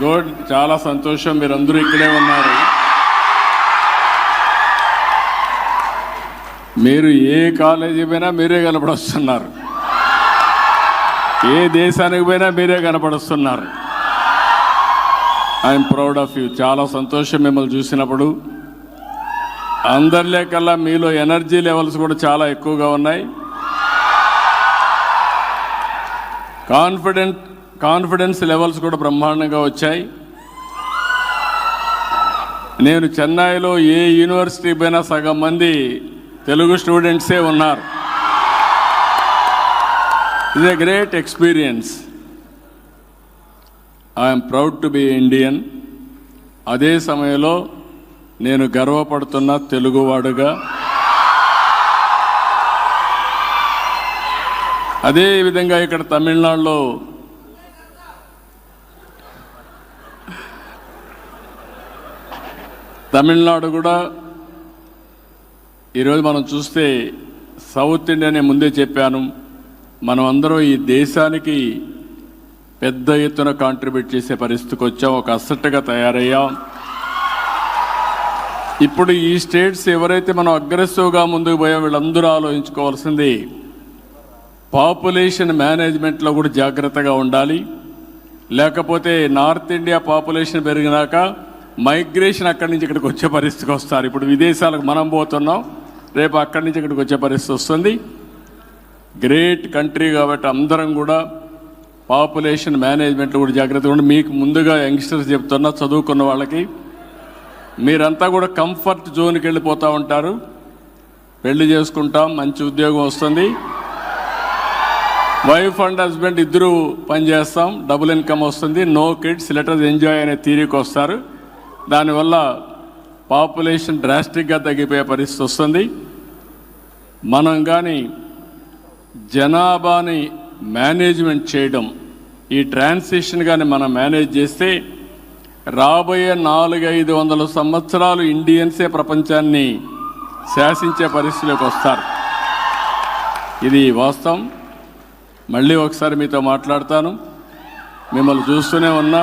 Good, చాలా సంతోషం. మీరందరూ ఇక్కడే ఉన్నారు. మీరు ఏ కాలేజీ పోయినా మీరే కనపడొస్తున్నారు, ఏ దేశానికి పోయినా మీరే కనపడుస్తున్నారు. I'm proud of you. చాలా సంతోషం మిమ్మల్ని చూసినప్పుడు. అందరిలే కల్లా మీలో ఎనర్జీ లెవెల్స్ కూడా చాలా ఎక్కువగా ఉన్నాయి. కాన్ఫిడెన్స్ లెవెల్స్ కూడా బ్రహ్మాండంగా వచ్చాయి. నేను చెన్నైలో ఏ యూనివర్సిటీ పోయినా సగం మంది తెలుగు స్టూడెంట్సే ఉన్నారు. It's a great experience. I'm proud to be Indian. అదే సమయంలో నేను గర్వపడుతున్న తెలుగువాడుగా. అదే విధంగా ఇక్కడ తమిళనాడులో కూడా ఈరోజు మనం చూస్తే సౌత్ ఇండియా, నేను ముందే చెప్పాను, మనం అందరం ఈ దేశానికి పెద్ద ఎత్తున కాంట్రిబ్యూట్ చేసే పరిస్థితికి వచ్చాం. ఒక అసెట్గా తయారయ్యాం. ఇప్పుడు ఈ స్టేట్స్ ఎవరైతే మనం అగ్రెసివ్గా ముందుకు పోయాం, వీళ్ళందరూ ఆలోచించుకోవాల్సింది పాపులేషన్ మేనేజ్మెంట్లో కూడా జాగ్రత్తగా ఉండాలి. లేకపోతే నార్త్ ఇండియా పాపులేషన్ పెరిగినాక మైగ్రేషన్ అక్కడి నుంచి ఇక్కడికి వచ్చే పరిస్థితికి వస్తారు. ఇప్పుడు విదేశాలకు మనం పోతున్నాం, రేపు అక్కడి నుంచి ఇక్కడికి వచ్చే పరిస్థితి వస్తుంది. గ్రేట్ కంట్రీ కాబట్టి అందరం కూడా పాపులేషన్ మేనేజ్మెంట్లో కూడా జాగ్రత్తగా ఉండి, మీకు ముందుగా యంగ్స్టర్స్ చెప్తున్నా, చదువుకున్న వాళ్ళకి, మీరంతా కూడా కంఫర్ట్ జోన్కి వెళ్ళిపోతూ ఉంటారు. పెళ్లి చేసుకుంటాం, మంచి ఉద్యోగం వస్తుంది, వైఫ్ అండ్ హస్బెండ్ ఇద్దరు పనిచేస్తాం, డబుల్ ఇన్కమ్ వస్తుంది, నో కిడ్స్, లెటర్స్ ఎంజాయ్ అనే థీరీకి వస్తారు. దానివల్ల పాపులేషన్ డ్రాస్టిక్గా తగ్గిపోయే పరిస్థితి వస్తుంది. మనం కానీ జనాభాని మేనేజ్మెంట్ చేయడం, ఈ ట్రాన్సిషన్ కానీ మనం మేనేజ్ చేస్తే రాబోయే 400-500 సంవత్సరాలు ఇండియన్సే ప్రపంచాన్ని శాసించే పరిస్థితిలోకి వస్తారు. ఇది వాస్తవం. మళ్ళీ ఒకసారి మీతో మాట్లాడతాను. మిమ్మల్ని చూస్తూనే ఉన్నా,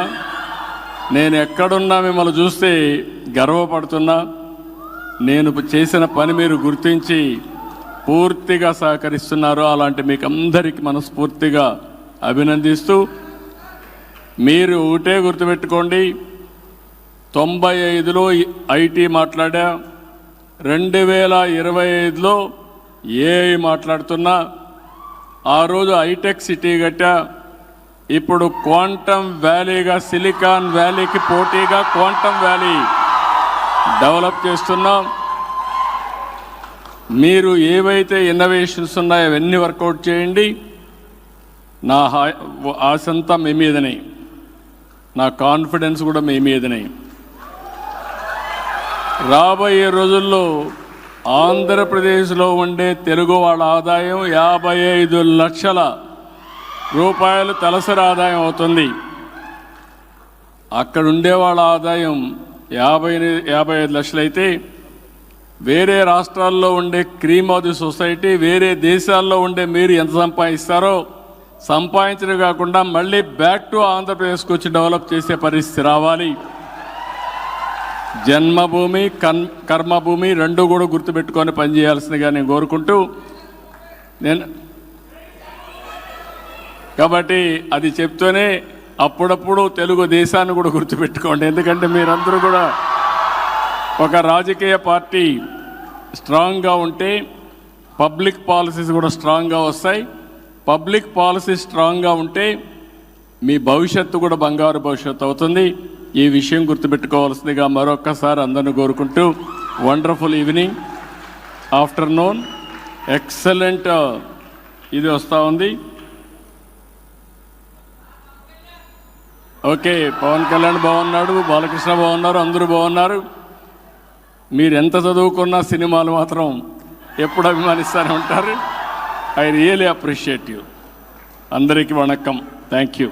నేను ఎక్కడున్నా మిమ్మల్ని చూస్తే గర్వపడుతున్నా. నేను చేసిన పని మీరు గుర్తించి పూర్తిగా సహకరిస్తున్నారు. అలాంటి మీకు అందరికీ మనస్ఫూర్తిగా అభినందిస్తూ, మీరు ఒకటే గుర్తుపెట్టుకోండి, 95లో ఐటీ మాట్లాడా, 2025లో ఏఐ మాట్లాడుతున్నా, ఆ రోజు హైటెక్ సిటీ కట్టా, ఇప్పుడు క్వాంటమ్ వ్యాలీగా, సిలికాన్ వ్యాలీకి పోటీగా క్వాంటమ్ వ్యాలీ డెవలప్ చేస్తున్నాం. మీరు ఏవైతే ఇన్నోవేషన్స్ ఉన్నాయో అవన్నీ వర్కౌట్ చేయండి. నా ఆశంతా మీ మీదనే, నా కాన్ఫిడెన్స్ కూడా మీ మీదనే. రాబోయే రోజుల్లో ఆంధ్రప్రదేశ్లో ఉండే తెలుగు వాళ్ళ ఆదాయం 55 లక్షల రూపాయలు తలసరి ఆదాయం అవుతుంది. అక్కడ ఉండే వాళ్ళ ఆదాయం 55 లక్షలైతే, వేరే రాష్ట్రాల్లో ఉండే క్రీమ్ ఆఫ్ ది సొసైటీ, వేరే దేశాల్లో ఉండే మీరు ఎంత సంపాదిస్తారో సంపాదించడం కాకుండా మళ్ళీ బ్యాక్ టు ఆంధ్రప్రదేశ్కి వచ్చి డెవలప్ చేసే పరిస్థితి రావాలి. జన్మభూమి కర్మభూమి రెండు కూడా గుర్తుపెట్టుకొని పనిచేయాల్సిందిగా నేను కోరుకుంటూ, కాబట్టి అది చెప్తూనే అప్పుడప్పుడు తెలుగు దేశాన్ని కూడా గుర్తుపెట్టుకోండి. ఎందుకంటే మీరందరూ కూడా ఒక రాజకీయ పార్టీ స్ట్రాంగ్గా ఉంటే పబ్లిక్ పాలసీస్ కూడా స్ట్రాంగ్గా వస్తాయి. పబ్లిక్ పాలసీ స్ట్రాంగ్గా ఉంటే మీ భవిష్యత్తు కూడా బంగారు భవిష్యత్తు అవుతుంది. ఈ విషయం గుర్తుపెట్టుకోవాల్సిందిగా మరొక్కసారి అందరిని కోరుకుంటూ, వండర్ఫుల్ ఈవినింగ్, ఆఫ్టర్నూన్, ఎక్సలెంట్ ఇది వస్తూ ఉంది. ఓకే, పవన్ కళ్యాణ్ బాగున్నాడు, బాలకృష్ణ బాగున్నారు, అందరూ బాగున్నారు. మీరు ఎంత చదువుకున్నా సినిమాలు మాత్రం ఎప్పుడు అభిమానిస్తూనే ఉంటారు. I really appreciate you. అందరికీ వణక్కం. Thank you.